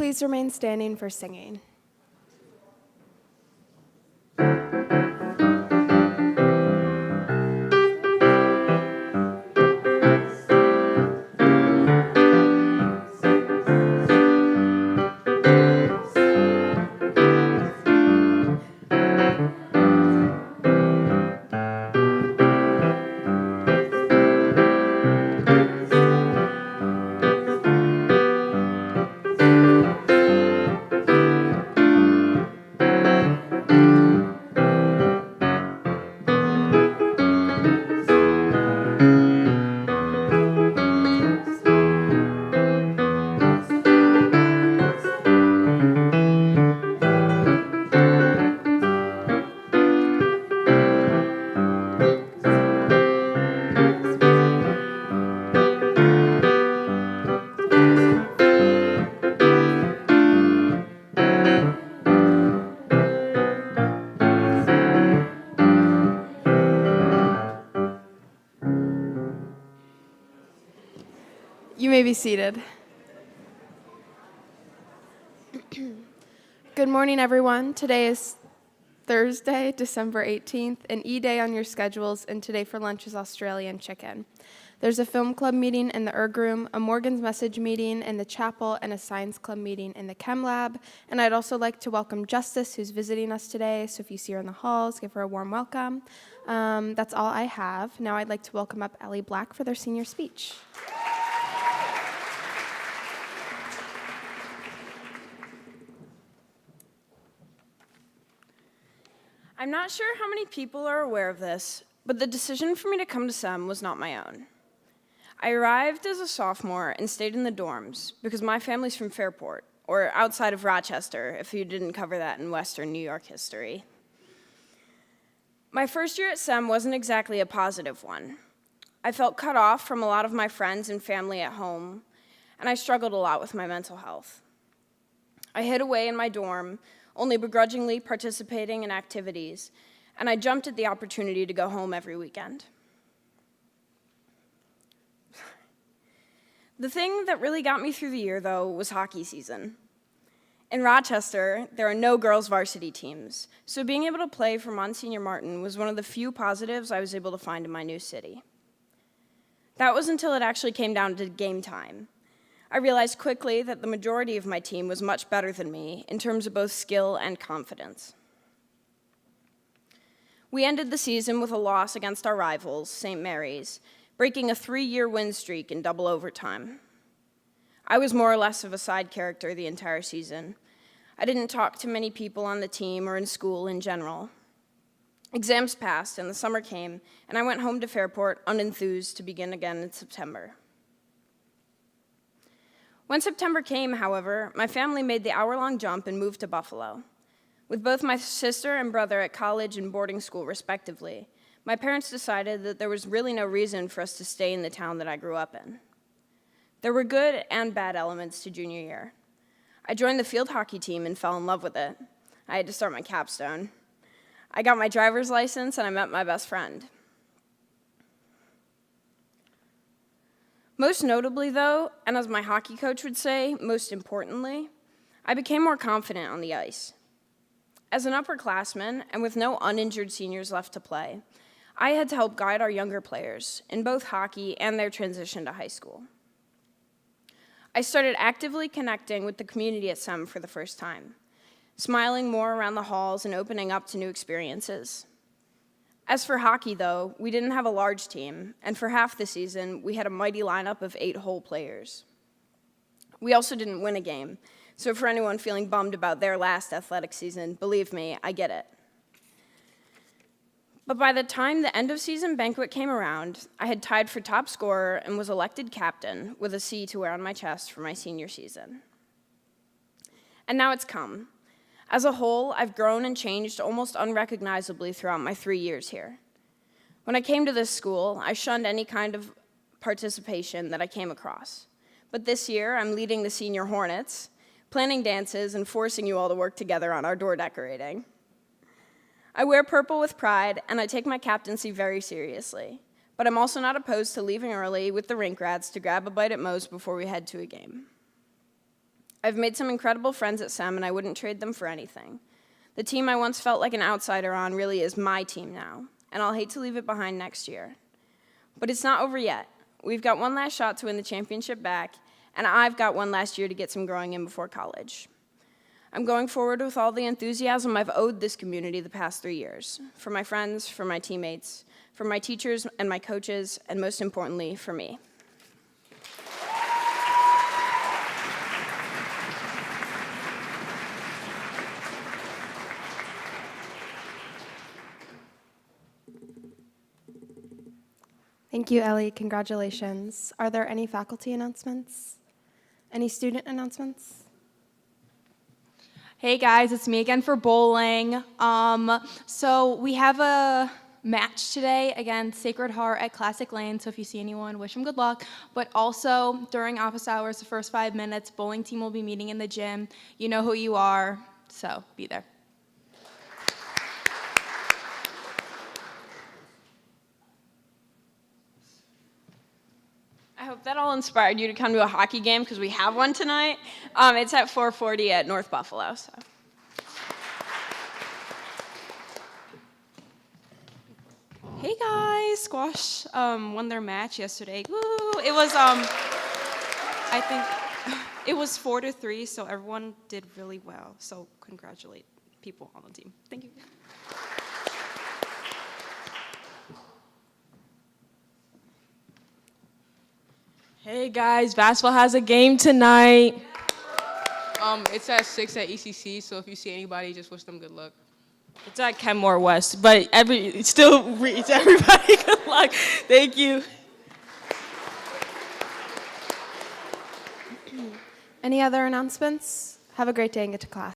please remain standing for singing? You may be seated. Good morning, everyone. Today is Thursday, December 18th, an E-Day on your schedules, and today for lunch is Australian chicken. There's a film club meeting in the Erg Room, a Morgan's Message meeting in the chapel, and a science club meeting in the Chem Lab. And I'd also like to welcome Justice, who's visiting us today, so if you see her in the halls, give her a warm welcome. That's all I have. Now I'd like to welcome up Ellie Black for their senior speech. I'm not sure how many people are aware of this, but the decision for me to come to SEM was not my own. I arrived as a sophomore and stayed in the dorms because my family's from Fairport, or outside of Rochester, if you didn't cover that in Western New York history. My first year at SEM wasn't exactly a positive one. I felt cut off from a lot of my friends and family at home, and I struggled a lot with my mental health. I hid away in my dorm, only begrudgingly participating in activities, and I jumped at the opportunity to go home every weekend. The thing that really got me through the year, though, was hockey season. In Rochester, there are no girls' varsity teams, so being able to play for Monsignor Martin was one of the few positives I was able to find in my new city. That was until it actually came down to game time. I realized quickly that the majority of my team was much better than me in terms of both skill and confidence. We ended the season with a loss against our rivals, St. Mary's, breaking a 3-year win streak in double overtime. I was more or less of a side character the entire season. I didn't talk to many people on the team or in school in general. Exams passed and the summer came, and I went home to Fairport unenthused to begin again in September. When September came, however, my family made the hour-long jump and moved to Buffalo. With both my sister and brother at college and boarding school, respectively, my parents decided that there was really no reason for us to stay in the town that I grew up in. There were good and bad elements to junior year. I joined the field hockey team and fell in love with it. I had to start my capstone. I got my driver's license and I met my best friend. Most notably, though, and as my hockey coach would say, most importantly, I became more confident on the ice. As an upperclassman, and with no uninjured seniors left to play, I had to help guide our younger players in both hockey and their transition to high school. I started actively connecting with the community at SEM for the first time, smiling more around the halls and opening up to new experiences. As for hockey, though, we didn't have a large team, and for half the season, we had a mighty lineup of 8 whole players. We also didn't win a game, so for anyone feeling bummed about their last athletic season, believe me, I get it. But by the time the end-of-season banquet came around, I had tied for top scorer and was elected captain with a C to wear on my chest for my senior season. And now it's come. As a whole, I've grown and changed almost unrecognizably throughout my 3 years here. When I came to this school, I shunned any kind of participation that I came across. But this year, I'm leading the Senior Hornets, planning dances, and forcing you all to work together on our door decorating. I wear purple with pride, and I take my captaincy very seriously. But I'm also not opposed to leaving early with the rink rats to grab a bite at Moe's before we head to a game. I've made some incredible friends at SEM, and I wouldn't trade them for anything. The team I once felt like an outsider on really is my team now, and I'll hate to leave it behind next year. But it's not over yet. We've got one last shot to win the championship back, and I've got one last year to get some growing in before college. I'm going forward with all the enthusiasm I've owed this community the past 3 years, for my friends, for my teammates, for my teachers and my coaches, and most importantly, for me. Thank you, Ellie. Congratulations. Are there any faculty announcements? Any student announcements? Hey guys, it's me again for bowling. So we have a match today against Sacred Heart at Classic Lane, so if you see anyone, wish them good luck. But also, during office hours, the first 5 minutes, bowling team will be meeting in the gym. You know who you are, so be there. I hope that all inspired you to come to a hockey game, because we have one tonight. It's at 4:40 at North Buffalo. So. Hey guys, squash won their match yesterday. Woo! It was I think it was 4-3, so everyone did really well. So congratulate people on the team. Thank you. Hey guys, basketball has a game tonight. It's at 6 at ECC, so if you see anybody, just wish them good luck. It's at Kenmore West, but still reach everybody good luck. Thank you. Any other announcements? Have a great day and get to class.